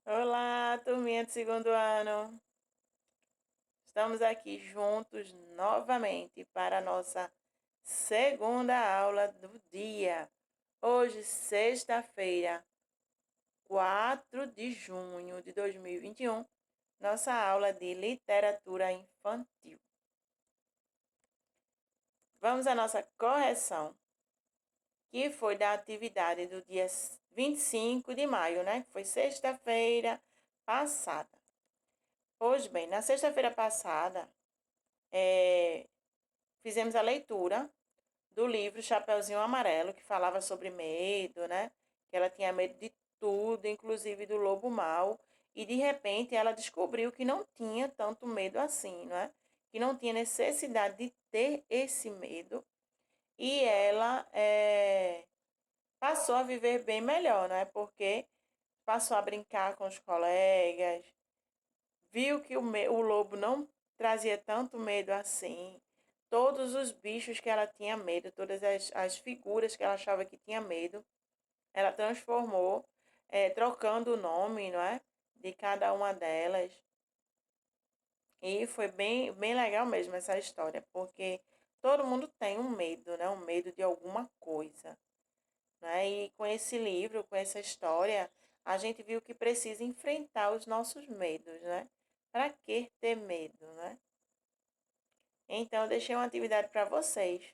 Olá, turminha de segundo ano. Estamos aqui juntos novamente para a nossa segunda aula do dia. Hoje, sexta-feira, 4 de junho de 2021, nossa aula de literatura infantil. Vamos à nossa correção, que foi da atividade do dia 25 de maio, né? Que foi sexta-feira passada. Pois bem, na sexta-feira passada, fizemos a leitura do livro Chapeuzinho Amarelo, que falava sobre medo, né? Que ela tinha medo de tudo, inclusive do lobo mau. E de repente ela descobriu que não tinha tanto medo assim, não é? Que não tinha necessidade de ter esse medo. E ela passou a viver bem melhor, não é? Porque passou a brincar com os colegas, viu que o lobo não trazia tanto medo assim. Todos os bichos que ela tinha medo, todas as figuras que ela achava que tinha medo, ela transformou, trocando o nome, não é? De cada uma delas. E foi bem legal mesmo essa história, porque todo mundo tem um medo, né? Um medo de alguma coisa, né? E com esse livro, com essa história, a gente viu que precisa enfrentar os nossos medos, né? Para que ter medo, né? Então, eu deixei uma atividade para vocês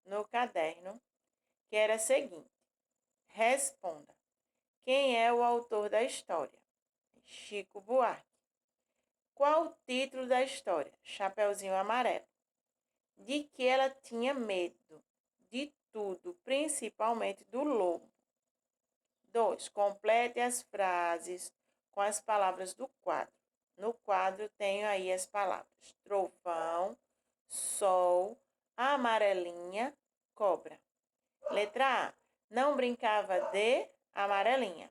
no caderno, que era a seguinte: responda. Quem é o autor da história? Chico Buarque. Qual o título da história? Chapeuzinho Amarelo. De que ela tinha medo? De tudo, principalmente do lobo. 2. Complete as frases com as palavras do quadro. No quadro tenho aí as palavras trovão, sol, amarelinha, cobra. Letra A. Não brincava de amarelinha.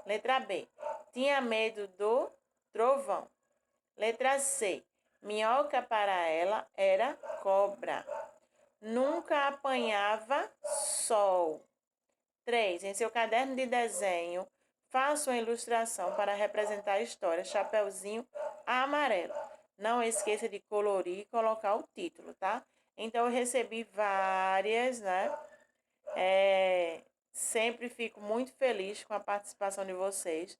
Letra B. Tinha medo do trovão. Letra C. Minhoca para ela era cobra. Nunca apanhava sol. 3. Em seu caderno de desenho, faça uma ilustração para representar a história Chapeuzinho Amarelo. Não esqueça de colorir e colocar o título, tá? Então, eu recebi várias, né? Sempre fico muito feliz com a participação de vocês,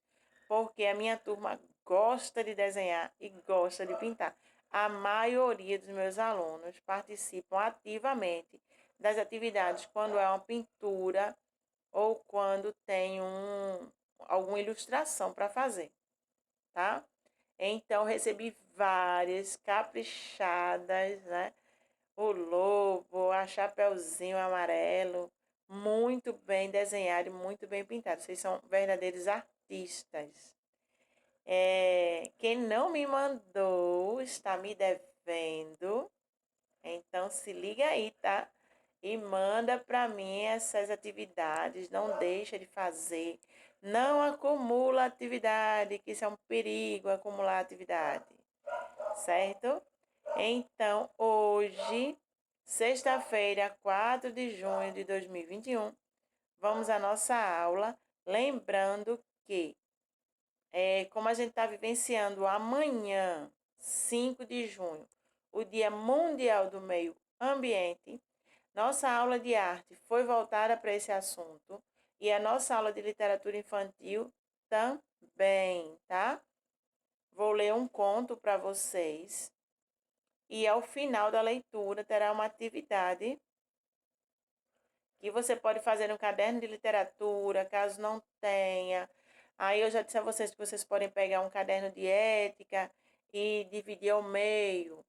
porque a minha turma gosta de desenhar e gosta de pintar. A maioria dos meus alunos participam ativamente das atividades quando é uma pintura ou quando tem alguma ilustração para fazer, tá? Então, recebi várias caprichadas, né? O lobo, a chapeuzinho amarelo, muito bem desenhado e muito bem pintado. Vocês são verdadeiros artistas. Quem não me mandou está me devendo. Então se liga aí, tá? E manda para mim essas atividades. Não deixa de fazer. Não acumula atividade, que isso é um perigo acumular atividade. Certo? Então, hoje, sexta-feira, 4 de junho de 2021, vamos à nossa aula. Lembrando que, como a gente está vivenciando amanhã, 5 de junho, o Dia Mundial do Meio Ambiente, nossa aula de arte foi voltada para esse assunto e a nossa aula de literatura infantil também, tá? Vou ler um conto para vocês. E ao final da leitura terá uma atividade que você pode fazer no caderno de literatura, caso não tenha. Aí eu já disse a vocês que vocês podem pegar um caderno de ética e dividir ao meio,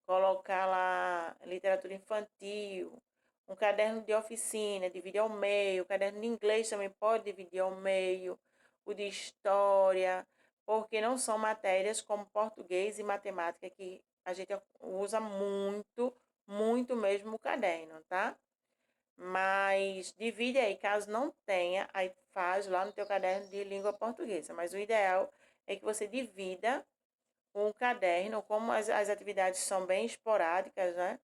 colocar lá literatura infantil, um caderno de oficina, dividir ao meio, o caderno de inglês também pode dividir ao meio, o de história, porque não são matérias como português e matemática que a gente usa muito mesmo o caderno, tá? Mas divide aí, caso não tenha, aí faz lá no teu caderno de língua portuguesa. Mas o ideal é que você divida um caderno, como as atividades são bem esporádicas, né?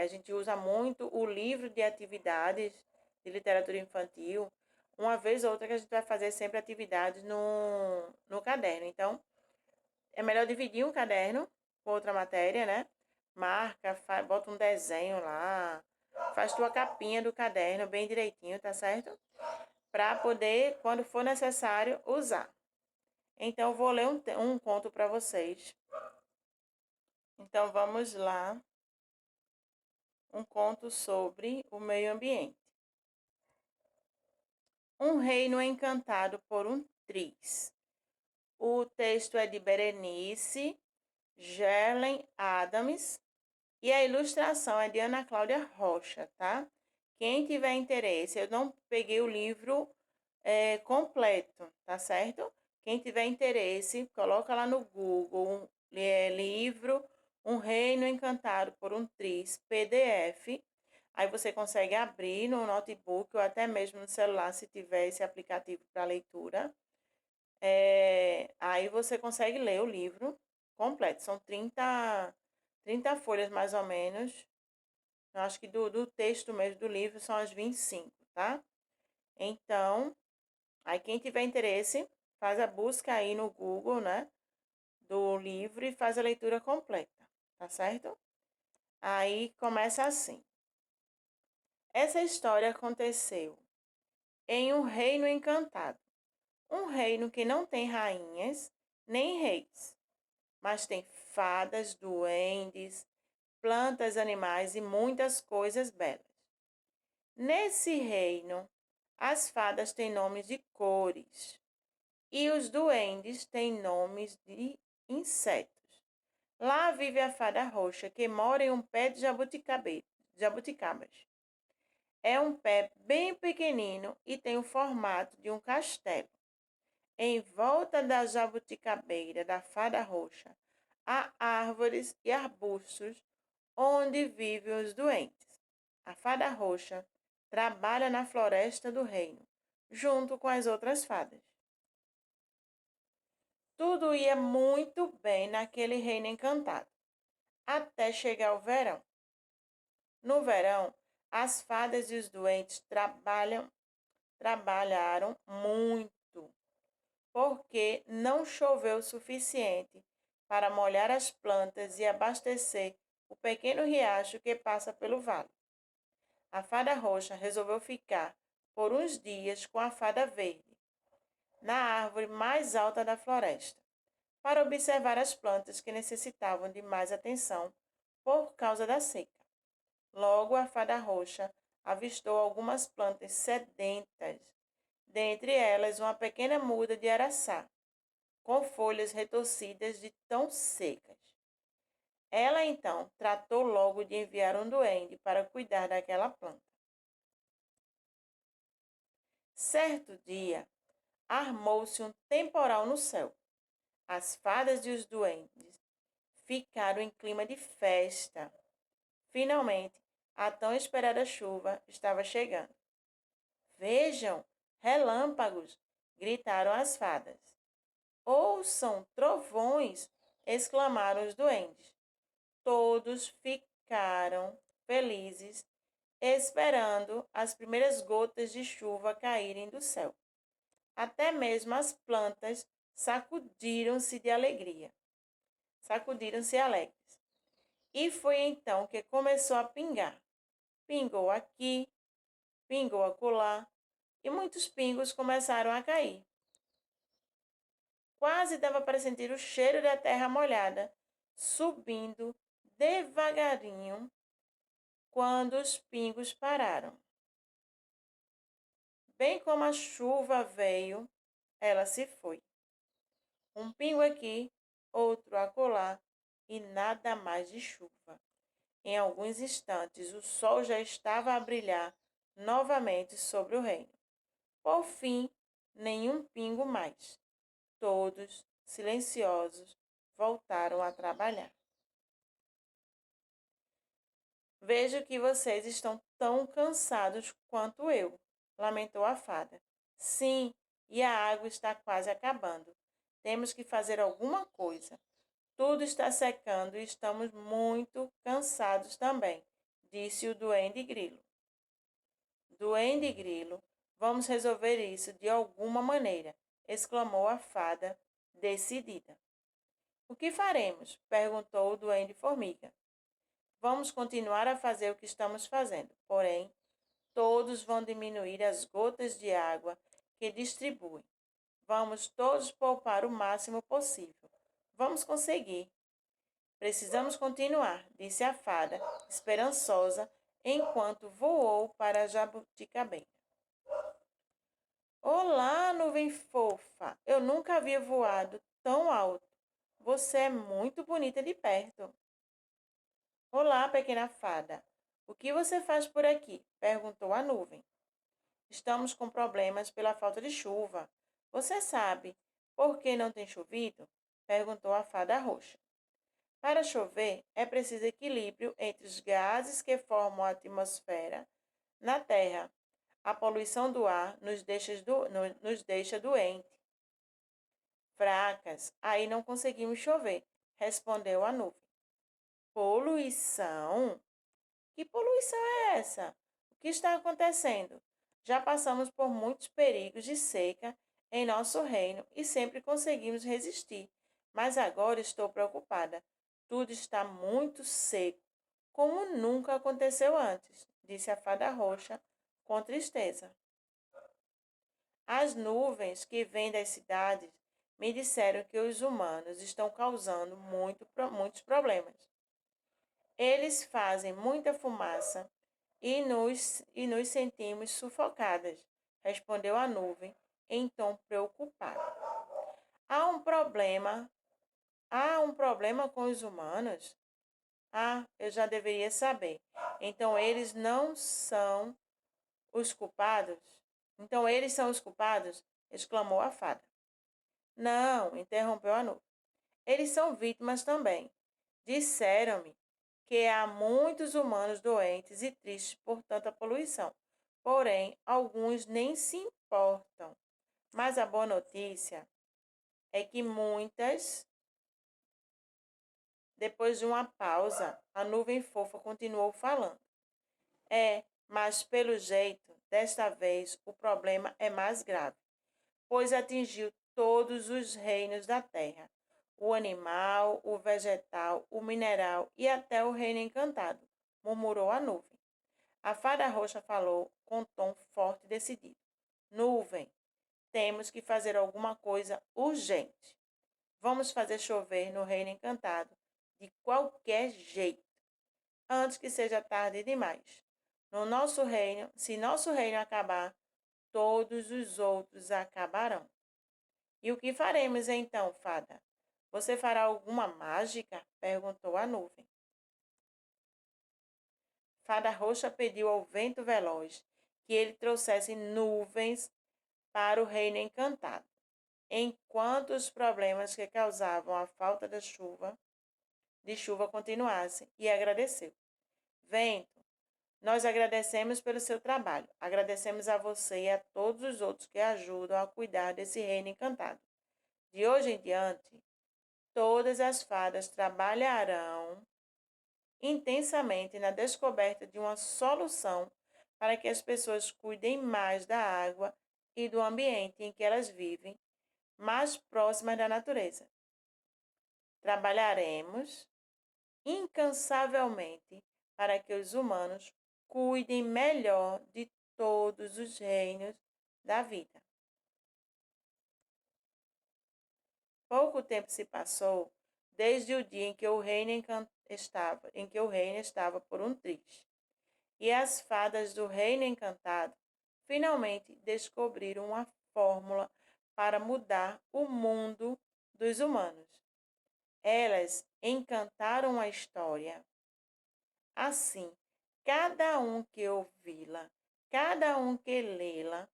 A gente usa muito o livro de atividades de literatura infantil, uma vez ou outra que a gente vai fazer sempre atividades no caderno. Então, é melhor dividir um caderno com outra matéria, né? Marca, bota um desenho lá, faz tua capinha do caderno bem direitinho, tá certo? Para poder, quando for necessário, usar. Então, vou ler um conto para vocês. Então, vamos lá. Um conto sobre o meio ambiente. Um reino encantado por um triz. O texto é de Berenice Gerlen Adams e a ilustração é de Ana Cláudia Rocha, tá? Quem tiver interesse, eu não peguei o livro completo, tá certo? Quem tiver interesse, coloca lá no Google, livro Um Reino Encantado por um Triz, PDF. Aí você consegue abrir no notebook ou até mesmo no celular, se tiver esse aplicativo para leitura. Aí você consegue ler o livro completo. São 30 folhas mais ou menos. Eu acho que do texto mesmo do livro são as 25, tá? Então, aí quem tiver interesse, faz a busca aí no Google, né? Do livro e faz a leitura completa, tá certo? Aí começa assim. Essa história aconteceu em um reino encantado. Um reino que não tem rainhas nem reis, mas tem fadas, duendes, plantas, animais e muitas coisas belas. Nesse reino, as fadas têm nomes de cores e os duendes têm nomes de insetos. Lá vive a fada roxa, que mora em um pé de jabuticabas. É um pé bem pequenino e tem o formato de um castelo. Em volta da jabuticabeira da fada roxa, há árvores e arbustos onde vivem os doentes. A fada roxa trabalha na floresta do reino, junto com as outras fadas. Tudo ia muito bem naquele reino encantado, até chegar o verão. No verão, as fadas e os doentes trabalharam muito, porque não choveu o suficiente para molhar as plantas e abastecer o pequeno riacho que passa pelo vale. A fada roxa resolveu ficar por uns dias com a fada verde, na árvore mais alta da floresta, para observar as plantas que necessitavam de mais atenção por causa da seca. Logo, a fada roxa avistou algumas plantas sedentas, dentre elas uma pequena muda de araçá, com folhas retorcidas de tão secas. Ela então tratou logo de enviar um duende para cuidar daquela planta. Certo dia, armou-se um temporal no céu. As fadas e os duendes ficaram em clima de festa. Finalmente, a tão esperada chuva estava chegando. Vejam, relâmpagos! Gritaram as fadas. Ouçam, trovões! Exclamaram os duendes. Todos ficaram felizes, esperando as primeiras gotas de chuva caírem do céu. Até mesmo as plantas sacudiram-se de alegria. Sacudiram-se alegres. E foi então que começou a pingar. Pingou aqui, pingou acolá, e muitos pingos começaram a cair. Quase dava para sentir o cheiro da terra molhada, subindo devagarinho quando os pingos pararam. Bem como a chuva veio, ela se foi. Um pingo aqui, outro acolá, e nada mais de chuva. Em alguns instantes, o sol já estava a brilhar novamente sobre o reino. Por fim, nenhum pingo mais. Todos, silenciosos, voltaram a trabalhar. Vejo que vocês estão tão cansados quanto eu, lamentou a fada. Sim, e a água está quase acabando. Temos que fazer alguma coisa. Tudo está secando e estamos muito cansados também, disse o Duende Grilo. Duende Grilo Vamos resolver isso de alguma maneira, exclamou a fada, decidida. O que faremos? Perguntou o duende formiga. Vamos continuar a fazer o que estamos fazendo, porém, todos vão diminuir as gotas de água que distribuem. Vamos todos poupar o máximo possível. Vamos conseguir. Precisamos continuar, disse a fada, esperançosa, enquanto voou para a jabuticabeira. Olá, nuvem fofa! Eu nunca havia voado tão alto. Você é muito bonita de perto. Olá, pequena fada. O que você faz por aqui? Perguntou a nuvem. Estamos com problemas pela falta de chuva. Você sabe por que não tem chovido? Perguntou a fada roxa. Para chover, é preciso equilíbrio entre os gases que formam a atmosfera na Terra. A poluição do ar nos deixa doentes, fracas. Aí não conseguimos chover, respondeu a nuvem. Poluição? Que poluição é essa? O que está acontecendo? Já passamos por muitos perigos de seca em nosso reino e sempre conseguimos resistir. Mas agora estou preocupada. Tudo está muito seco, como nunca aconteceu antes, disse a fada roxa com tristeza. As nuvens que vêm das cidades me disseram que os humanos estão causando muitos problemas. Eles fazem muita fumaça e nos sentimos sufocadas, respondeu a nuvem em tom preocupado. Há um problema? Há um problema com os humanos? Ah, eu já deveria saber. Então eles não são os culpados? Então eles são os culpados? Exclamou a fada. Não, interrompeu a nuvem. Eles são vítimas também. Disseram-me que há muitos humanos doentes e tristes por tanta poluição. Porém, alguns nem se importam. Mas a boa notícia é que muitas. Depois de uma pausa, a nuvem fofa continuou falando. Mas pelo jeito, desta vez o problema é mais grave, pois atingiu todos os reinos da terra: o animal, o vegetal, o mineral e até o reino encantado, murmurou a nuvem. A fada roxa falou com tom forte e decidido. Nuvem, temos que fazer alguma coisa urgente. Vamos fazer chover no reino encantado de qualquer jeito, antes que seja tarde demais. No nosso reino, se nosso reino acabar, todos os outros acabarão. E o que faremos então, fada? Você fará alguma mágica? Perguntou a nuvem. Fada roxa pediu ao vento veloz que ele trouxesse nuvens para o reino encantado, enquanto os problemas que causavam a falta de chuva continuassem, e agradeceu. Vento, nós agradecemos pelo seu trabalho. Agradecemos a você e a todos os outros que ajudam a cuidar desse reino encantado. De hoje em diante, todas as fadas trabalharão intensamente na descoberta de uma solução para que as pessoas cuidem mais da água e do ambiente em que elas vivem, mais próximas da natureza. Trabalharemos incansavelmente para que os humanos cuidem melhor de todos os reinos da vida. Pouco tempo se passou desde o dia em que o reino estava por um triz, e as fadas do reino encantado finalmente descobriram uma fórmula para mudar o mundo dos humanos. Elas encantaram a história. Assim, cada um que ouvi-la, cada um que lê-la,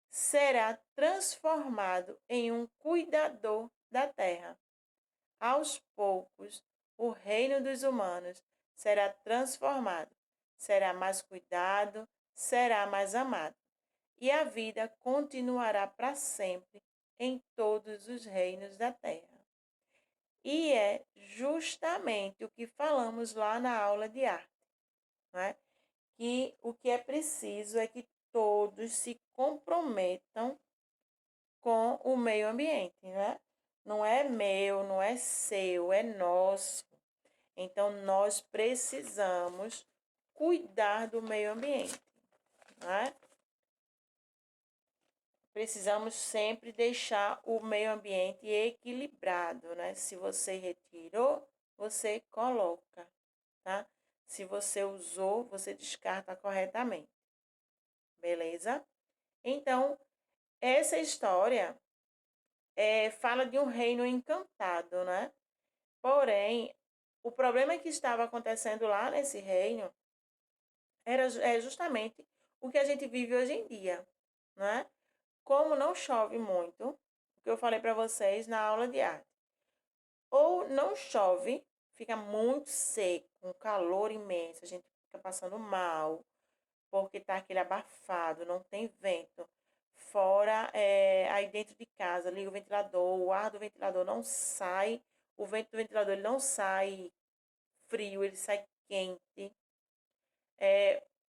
será transformado em um cuidador da terra. Aos poucos, o reino dos humanos será transformado, será mais cuidado, será mais amado, e a vida continuará para sempre em todos os reinos da terra. E é justamente o que falamos lá na aula de arte, não é? Que o que é preciso é que todos se comprometam com o meio ambiente, né? Não é meu, não é seu, é nosso. Então, nós precisamos cuidar do meio ambiente, né? Precisamos sempre deixar o meio ambiente equilibrado, né? Se você retirou, você coloca, tá? Se você usou, você descarta corretamente, beleza? Então, essa história fala de um reino encantado, né? Porém, o problema que estava acontecendo lá nesse reino é justamente o que a gente vive hoje em dia, né? Como não chove muito, o que eu falei para vocês na aula de arte, ou não chove, fica muito seco, um calor imenso, a gente fica passando mal, porque tá aquele abafado, não tem vento. Fora, aí dentro de casa, liga o ventilador, o ar do ventilador não sai, o vento do ventilador ele não sai frio, ele sai quente.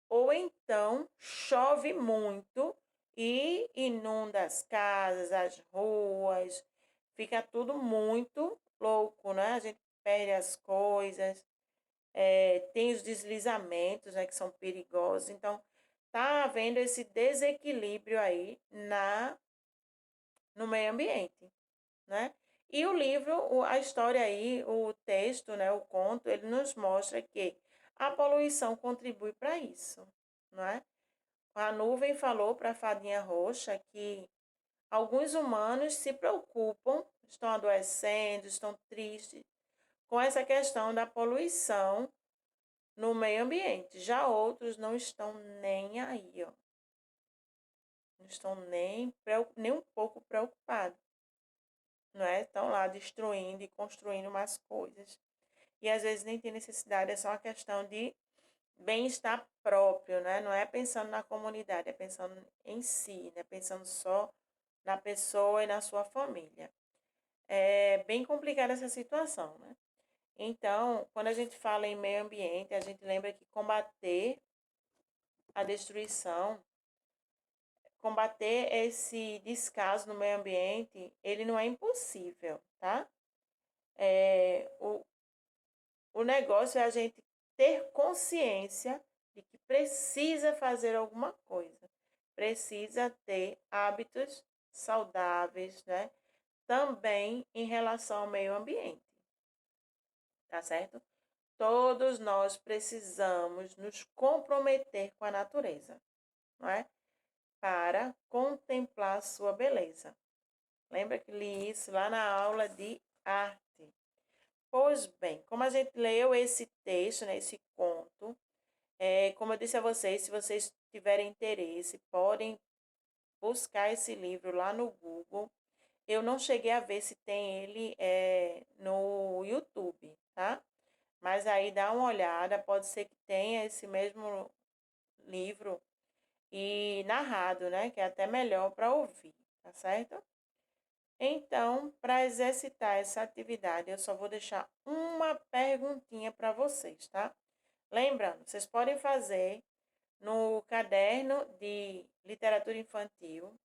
Ou então chove muito e inunda as casas, as ruas, fica tudo muito louco, né? A gente perde as coisas, tem os deslizamentos, né, que são perigosos. Então, tá havendo esse desequilíbrio aí no meio ambiente, né? E o livro, a história aí, o texto, né, o conto, ele nos mostra que a poluição contribui para isso, não é? A nuvem falou para a fadinha roxa que alguns humanos se preocupam, estão adoecendo, estão tristes com essa questão da poluição no meio ambiente. Já outros não estão nem aí, ó. Não estão nem um pouco preocupados, não é? Estão lá destruindo e construindo mais coisas. E às vezes nem tem necessidade, é só uma questão de bem-estar próprio, né? Não é pensando na comunidade, é pensando em si, né? Pensando só na pessoa e na sua família. É bem complicada essa situação, né? Então, quando a gente fala em meio ambiente, a gente lembra que combater a destruição, combater esse descaso no meio ambiente, ele não é impossível, tá? É, o negócio é a gente ter consciência de que precisa fazer alguma coisa, precisa ter hábitos saudáveis, né? Também em relação ao meio ambiente, tá certo? Todos nós precisamos nos comprometer com a natureza, não é? Para contemplar sua beleza. Lembra que li isso lá na aula de arte? Pois bem, como a gente leu esse texto, né, esse conto, como eu disse a vocês, se vocês tiverem interesse, podem buscar esse livro lá no Google. Eu não cheguei a ver se tem ele no YouTube, tá? Mas aí dá uma olhada, pode ser que tenha esse mesmo livro e narrado, né? Que é até melhor para ouvir, tá certo? Então, para exercitar essa atividade, eu só vou deixar uma perguntinha para vocês, tá? Lembrando, vocês podem fazer no caderno de literatura infantil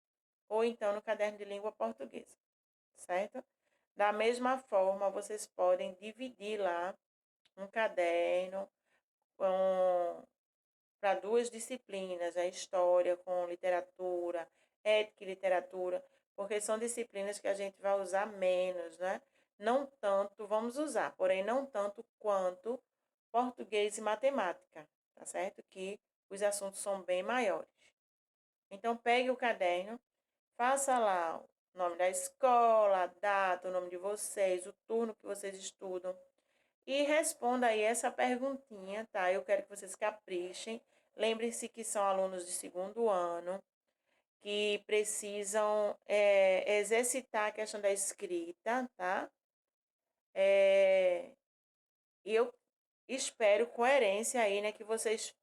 ou então no caderno de língua portuguesa, certo? Da mesma forma, vocês podem dividir lá um caderno para duas disciplinas, a história com literatura, ética e literatura, porque são disciplinas que a gente vai usar menos, né? Não tanto, vamos usar, porém não tanto quanto português e matemática, tá certo? Que os assuntos são bem maiores. Então, pegue o caderno, faça lá o nome da escola, a data, o nome de vocês, o turno que vocês estudam e responda aí essa perguntinha, tá? Eu quero que vocês caprichem. Lembrem-se que são alunos de segundo ano, que precisam exercitar a questão da escrita, tá? E eu espero coerência aí, né? Que vocês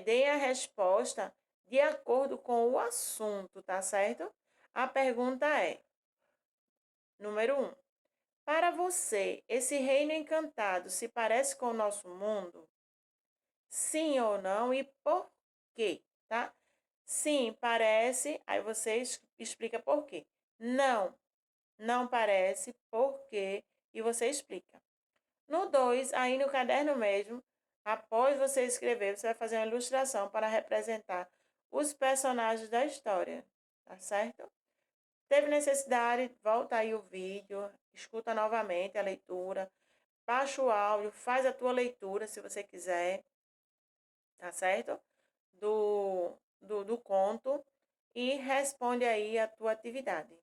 deem a resposta de acordo com o assunto, tá certo? A pergunta é, número 1. Para você, esse reino encantado se parece com o nosso mundo? Sim ou não e por quê, tá? Sim, parece. Aí você explica por quê. Não, não parece, por quê? E você explica. No 2, aí no caderno mesmo, após você escrever, você vai fazer uma ilustração para representar os personagens da história, tá certo? Teve necessidade, volta aí o vídeo, escuta novamente a leitura, baixa o áudio, faz a tua leitura se você quiser, tá certo? Do conto e responde aí a tua atividade,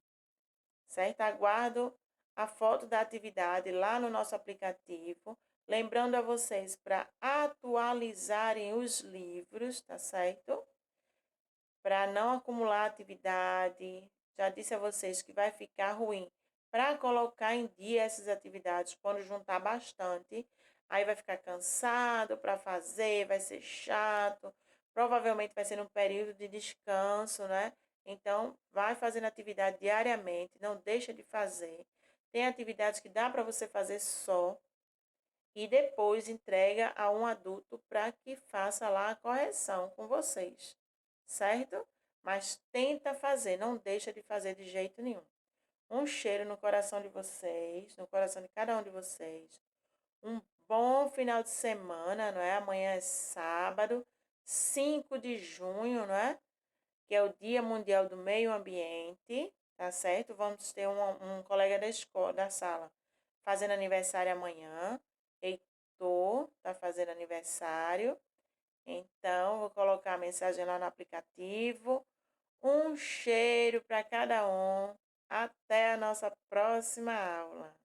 certo? Aguardo a foto da atividade lá no nosso aplicativo. Lembrando a vocês para atualizarem os livros, tá certo? Para não acumular atividade. Já disse a vocês que vai ficar ruim para colocar em dia essas atividades quando juntar bastante. Aí vai ficar cansado para fazer, vai ser chato. Provavelmente vai ser num período de descanso, né? Então, vai fazendo atividade diariamente, não deixa de fazer. Tem atividades que dá para você fazer só e depois entrega a um adulto para que faça lá a correção com vocês, certo? Mas tenta fazer, não deixa de fazer de jeito nenhum. Um cheiro no coração de vocês, no coração de cada um de vocês. Um bom final de semana, não é? Amanhã é sábado, 5 de junho, não é? Que é o Dia Mundial do Meio Ambiente, tá certo? Vamos ter um colega da escola, da sala, fazendo aniversário amanhã. Heitor tá fazendo aniversário. Então, vou colocar a mensagem lá no aplicativo. Um cheiro para cada um. Até a nossa próxima aula.